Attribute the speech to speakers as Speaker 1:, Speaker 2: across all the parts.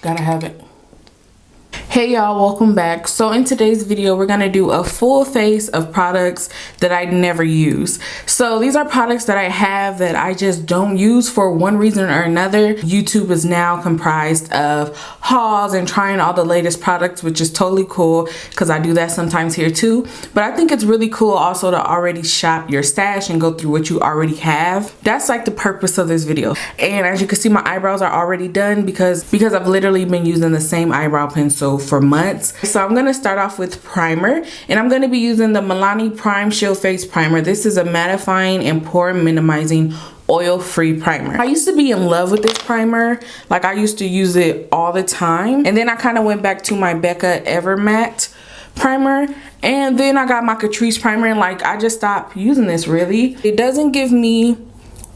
Speaker 1: Gotta have it. Hey y'all, welcome back. So in today's video, we're gonna do a full face of products that I never use. So these are products that I have that I just don't use for one reason or another. YouTube is now comprised of hauls and trying all the latest products, which is totally cool because I do that sometimes here too. But I think it's really cool also to already shop your stash and go through what you already have. That's like the purpose of this video. And as you can see, my eyebrows are already done because I've literally been using the same eyebrow pencil for months. So I'm going to start off with primer, and I'm going to be using the Milani Prime Shield Face Primer. This is a mattifying and pore minimizing oil-free primer. I used to be in love with this primer. Like, I used to use it all the time, and then I kind of went back to my Becca Evermatte primer, and then I got my Catrice primer, and like I just stopped using this. Really, it doesn't give me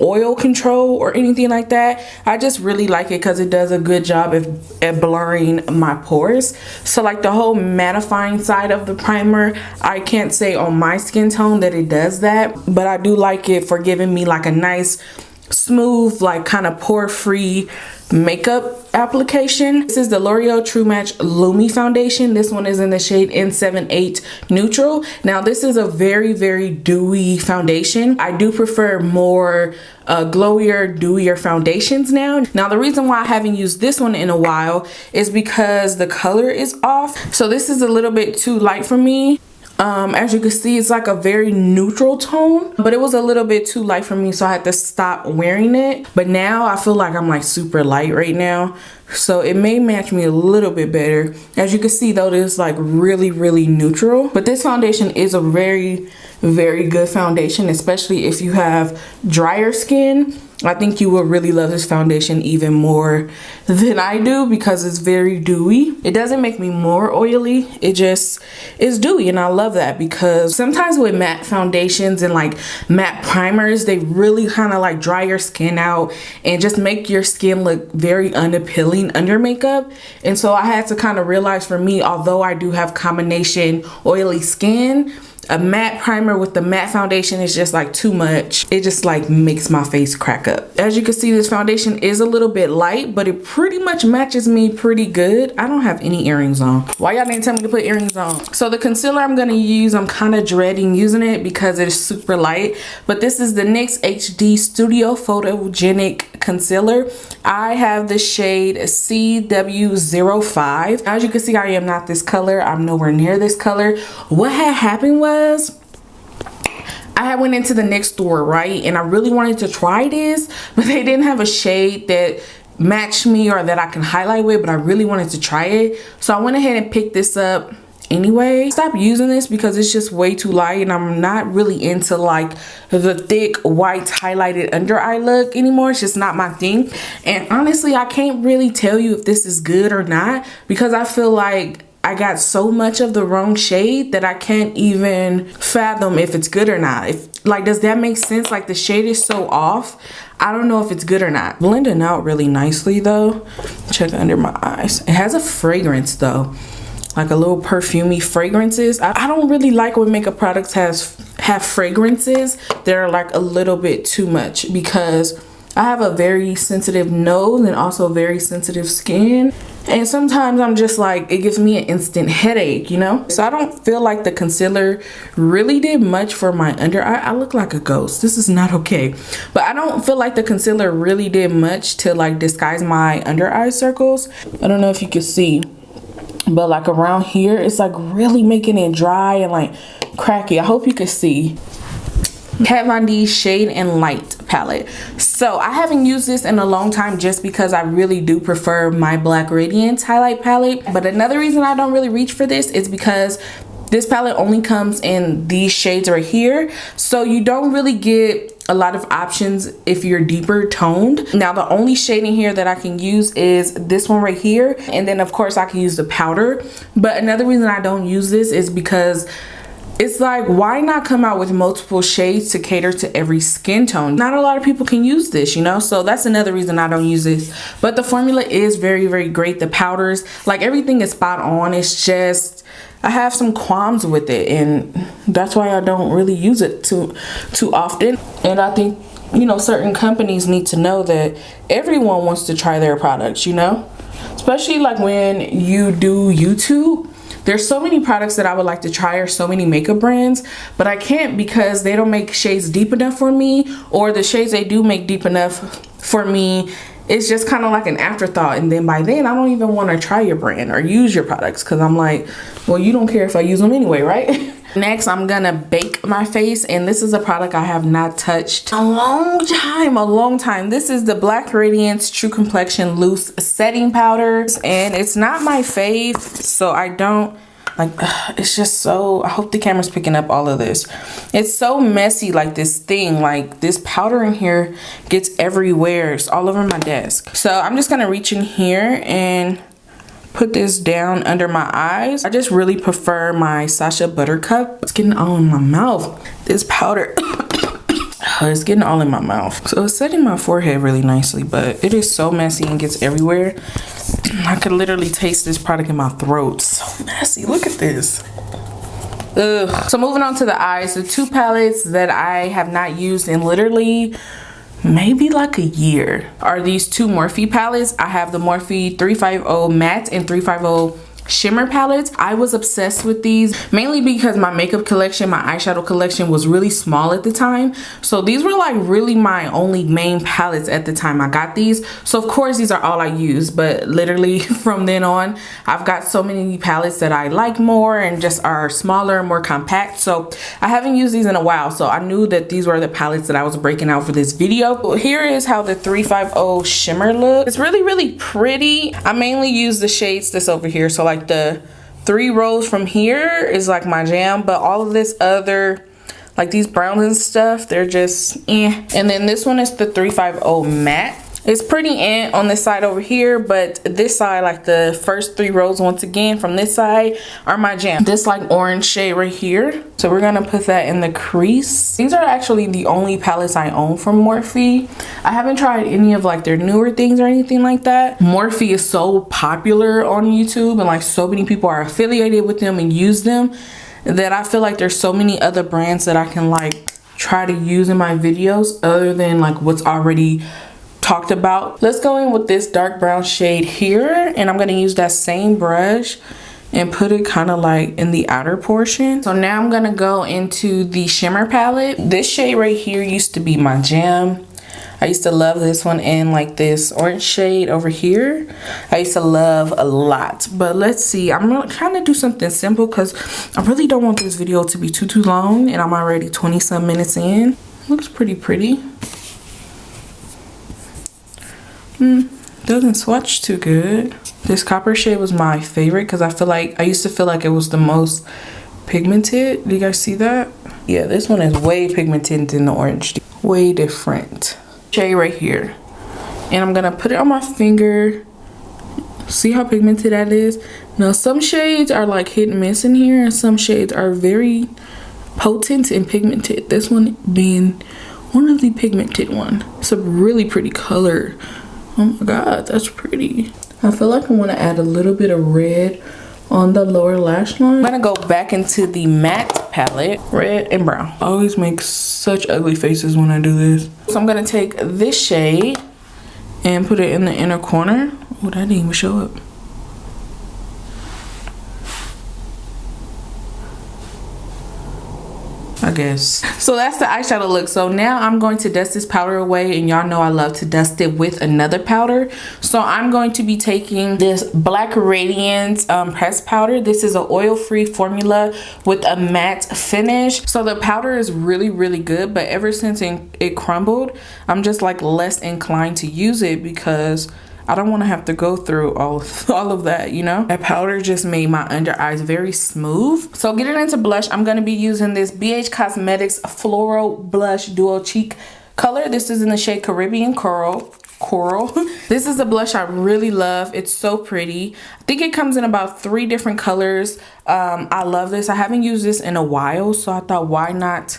Speaker 1: oil control or anything like that. I just really like it because it does a good job at blurring my pores. So like the whole mattifying side of the primer, I can't say on my skin tone that it does that, but I do like it for giving me like a nice smooth, like kind of pore free makeup application. This is the L'Oreal True Match Lumi foundation. This one is in the shade N78 Neutral. Now this is a very dewy foundation. I do prefer more glowier, dewier foundations now. Now the reason why I haven't used this one in a while is because the color is off. So this is a little bit too light for me. As you can see, it's like a very neutral tone, but it was a little bit too light for me, so I had to stop wearing it. But now I feel like I'm like super light right now, so it may match me a little bit better. As you can see though, this is like really neutral, but this foundation is a very good foundation, especially if you have drier skin. I think you will really love this foundation even more than I do because it's very dewy. It doesn't make me more oily, it just is dewy, and I love that because sometimes with matte foundations and like matte primers, they really kind of like dry your skin out and just make your skin look very unappealing under makeup. And so I had to kind of realize, for me, although I do have combination oily skin, a matte primer with the matte foundation is just like too much. It just like makes my face crack up. As you can see, this foundation is a little bit light, but it pretty much matches me pretty good. I don't have any earrings on. Why y'all didn't tell me to put earrings on? So the concealer I'm gonna use, I'm kind of dreading using it because it's super light, but this is the NYX HD Studio Photogenic Concealer. I have the shade CW05. As you can see, I am not this color. I'm nowhere near this color. What had happened was, I had went into the NYX store, right, and I really wanted to try this, but they didn't have a shade that matched me or that I can highlight with, but I really wanted to try it, so I went ahead and picked this up anyway. Stop using this because it's just way too light, and I'm not really into like the thick white highlighted under eye look anymore. It's just not my thing, and honestly I can't really tell you if this is good or not because I feel like I got so much of the wrong shade that I can't even fathom if it's good or not. If, like, does that make sense? Like, the shade is so off, I don't know if it's good or not. Blending out really nicely though. Check under my eyes. It has a fragrance though, like a little perfumey fragrances. I don't really like when makeup products have fragrances that are like a little bit too much because I have a very sensitive nose and also very sensitive skin. And sometimes I'm just like, it gives me an instant headache, you know? So I don't feel like the concealer really did much for my under eye. I look like a ghost. This is not okay. But I don't feel like the concealer really did much to like disguise my under eye circles. I don't know if you can see, but like around here, it's like really making it dry and like cracky. I hope you can see. Kat Von D Shade and Light palette. So I haven't used this in a long time just because I really do prefer my Black Radiance highlight palette. But another reason I don't really reach for this is because this palette only comes in these shades right here. So you don't really get a lot of options if you're deeper toned. Now the only shade in here that I can use is this one right here. And then of course I can use the powder. But another reason I don't use this is because it's like, why not come out with multiple shades to cater to every skin tone? Not a lot of people can use this, you know? So that's another reason I don't use this. But the formula is very great. The powders, like everything is spot on. It's just, I have some qualms with it, and that's why I don't really use it too often. And I think, you know, certain companies need to know that everyone wants to try their products, you know? especially like when you do YouTube. There's so many products that I would like to try, or so many makeup brands, but I can't because they don't make shades deep enough for me, or the shades they do make deep enough for me, it's just kind of like an afterthought. And then by then I don't even want to try your brand or use your products because I'm like, well, you don't care if I use them anyway, right? Next, I'm gonna bake my face, and this is a product I have not touched a long time. This is the Black Radiance True Complexion Loose Setting Powder, and it's not my fave, so I don't like, it's just so, I hope the camera's picking up all of this. It's so messy, like this thing, like this powder in here gets everywhere. It's all over my desk. So I'm just gonna reach in here and put this down under my eyes. I just really prefer my Sacha Buttercup. It's getting all in my mouth. This powder, it's getting all in my mouth. So it's setting my forehead really nicely, but it is so messy and gets everywhere. I could literally taste this product in my throat. So messy, look at this. Ugh. So moving on to the eyes, the two palettes that I have not used in literally maybe like a year are these two Morphe palettes. I have the Morphe 350 matte and 350 shimmer palettes. I was obsessed with these mainly because my makeup collection, my eyeshadow collection was really small at the time. So these were like really my only main palettes at the time I got these. So of course these are all I use, but literally from then on I've got so many palettes that I like more and just are smaller and more compact. So I haven't used these in a while, so I knew that these were the palettes that I was breaking out for this video. Here is how the 350 shimmer looks. It's really pretty. I mainly use the shades that's over here, so like the 3 rows from here is like my jam, but all of this other, like these browns and stuff, they're just eh. And then this one is the 350 matte. It's pretty on this side over here, but this side, like the first 3 rows once again from this side, are my jam. This like orange shade right here, so we're gonna put that in the crease. These are actually the only palettes I own from Morphe. I haven't tried any of like their newer things or anything like that. Morphe is so popular on YouTube, and like so many people are affiliated with them and use them, that I feel like there's so many other brands that I can like try to use in my videos other than like what's already talked about. Let's go in with this dark brown shade here, and I'm going to use that same brush and put it kind of like in the outer portion. So now I'm going to go into the shimmer palette. This shade right here used to be my jam. I used to love this one, and like this orange shade over here I used to love a lot. But let's see, I'm really trying to do something simple because I really don't want this video to be too long, and I'm already 20 some minutes in. Looks pretty. Doesn't swatch too good. This copper shade was my favorite because I used to feel like it was the most pigmented. Do you guys see that? Yeah, this one is way pigmented than the orange. Way different. Shade right here. And I'm gonna put it on my finger. See how pigmented that is? Now some shades are like hit and miss in here, and some shades are very potent and pigmented. This one being one of the pigmented one. It's a really pretty color. Oh my god, that's pretty. I feel like I want to add a little bit of red on the lower lash line. I'm gonna go back into the matte palette, red and brown. I always make such ugly faces when I do this. So I'm gonna take this shade and put it in the inner corner. Oh, that didn't even show up. I guess. So that's the eyeshadow look. So now I'm going to dust this powder away, and y'all know I love to dust it with another powder. So I'm going to be taking this Black Radiance pressed powder. This is an oil-free formula with a matte finish. So the powder is really good, but ever since it crumbled, I'm just like less inclined to use it because I don't want to have to go through all of that, you know? That powder just made my under eyes very smooth. So getting into blush, I'm going to be using this BH Cosmetics Floral Blush Duo Cheek color. This is in the shade Caribbean Coral. This is a blush I really love. It's so pretty. I think it comes in about 3 different colors. I love this. I haven't used this in a while, so I thought, why not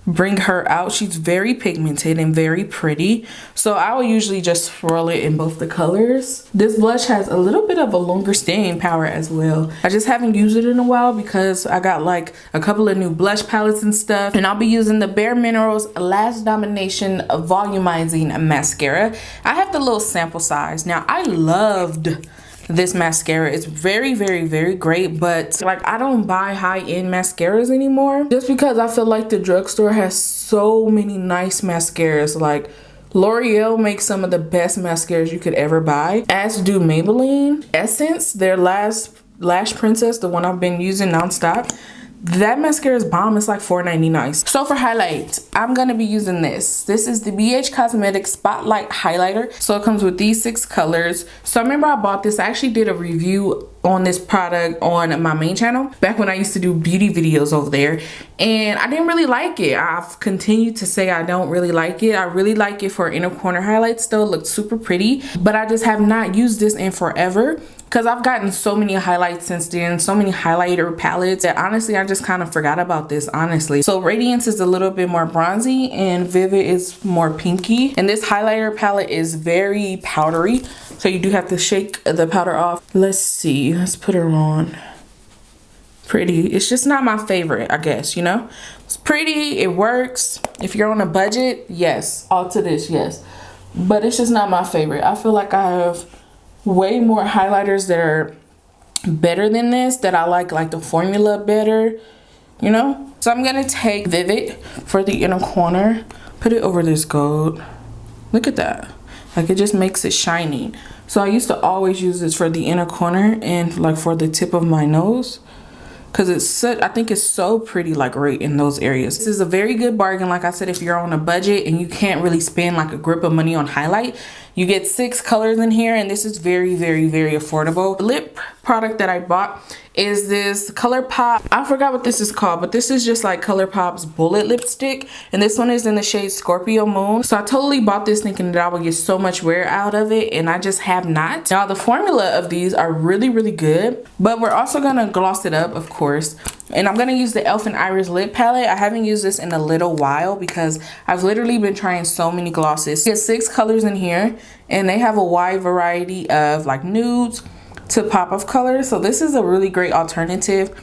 Speaker 1: bring her out? She's very pigmented and very pretty, so I will usually just swirl it in both the colors. This blush has a little bit of a longer staying power as well. I just haven't used it in a while because I got like a couple of new blush palettes and stuff, and I'll be using the Bare Minerals Lash Domination Volumizing Mascara. I have the little sample size. Now I loved this mascara. It's very, very, very great, but like I don't buy high-end mascaras anymore just because I feel like the drugstore has so many nice mascaras. Like L'Oreal makes some of the best mascaras you could ever buy, as do Maybelline. Essence, their Lash Princess, the one I've been using nonstop, that mascara is bomb. It's like $4.99. So for highlight, I'm gonna be using this. This is the BH Cosmetics Spotlight Highlighter. So it comes with these 6 colors. So I remember I bought this. I actually did a review on this product on my main channel back when I used to do beauty videos over there, and I didn't really like it. I've continued to say I don't really like it. I really like it for inner corner highlights though. It looks super pretty, but I just have not used this in forever because I've gotten so many highlights since then, so many highlighter palettes that honestly I just kind of forgot about this, honestly. So Radiance is a little bit more bronzy and Vivid is more pinky, and this highlighter palette is very powdery, so you do have to shake the powder off. Let's see, let's put her on. Pretty. It's just not my favorite, I guess, you know. It's pretty, it works. If you're on a budget, yes, all to this, yes, but it's just not my favorite. I feel like I have way more highlighters that are better than this, that I like the formula better, you know. So I'm gonna take Vivid for the inner corner, put it over this gold. Look at that, like it just makes it shiny. So I used to always use this for the inner corner and like for the tip of my nose, because it's such, I think it's so pretty, like right in those areas. This is a very good bargain. Like I said, if you're on a budget and you can't really spend like a grip of money on highlight, you get 6 colors in here, and this is very, very, very affordable. The lip product that I bought is this ColourPop. I forgot what this is called, but this is just like ColourPop's bullet lipstick, and this one is in the shade Scorpio Moon. So I totally bought this thinking that I would get so much wear out of it, and I just have not. Now the formula of these are really, really good, but we're also gonna gloss it up, of course. And I'm gonna use the Elf and Iris lip palette. I haven't used this in a little while because I've literally been trying so many glosses. There's 6 colors in here, and they have a wide variety of like nudes to pop-up colors. So this is a really great alternative.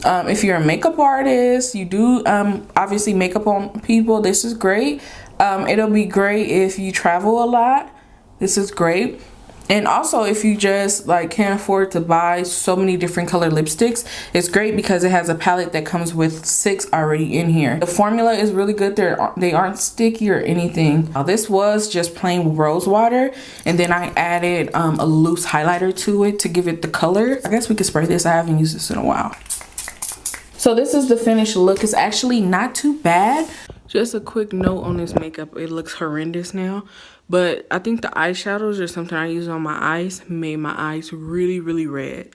Speaker 1: If you're a makeup artist, you do obviously makeup on people, this is great. It'll be great if you travel a lot. This is great. And also if you just like can't afford to buy so many different color lipsticks, it's great because it has a palette that comes with 6 already in here. The formula is really good. They aren't sticky or anything. Now, this was just plain rose water, and then I added a loose highlighter to it to give it the color. I guess we could spray this. I haven't used this in a while. So this is the finished look. It's actually not too bad. Just a quick note on this makeup, it looks horrendous now, but I think the eyeshadows or something I used on my eyes made my eyes really, really red.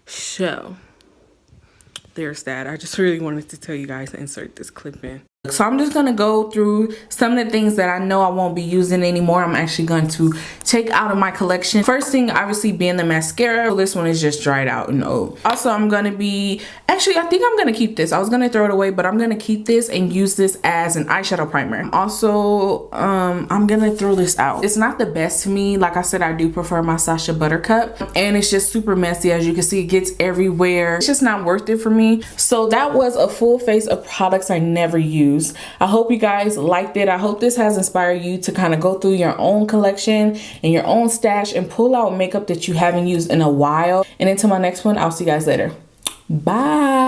Speaker 1: So there's that. I just really wanted to tell you guys to insert this clip in. So I'm just gonna go through some of the things that I know I won't be using anymore. I'm actually going to take out of my collection. First thing obviously being the mascara. This one is just dried out and old. Also I'm gonna be, actually I think I'm gonna keep this. I was gonna throw it away, but I'm gonna keep this and use this as an eyeshadow primer. Also I'm gonna throw this out. It's not the best to me. Like I said, I do prefer my Sacha Buttercup, and it's just super messy. As you can see, it gets everywhere. It's just not worth it for me. So that was a full face of products I never use. I hope you guys liked it. I hope this has inspired you to kind of go through your own collection and your own stash and pull out makeup that you haven't used in a while. And until my next one, I'll see you guys later. Bye.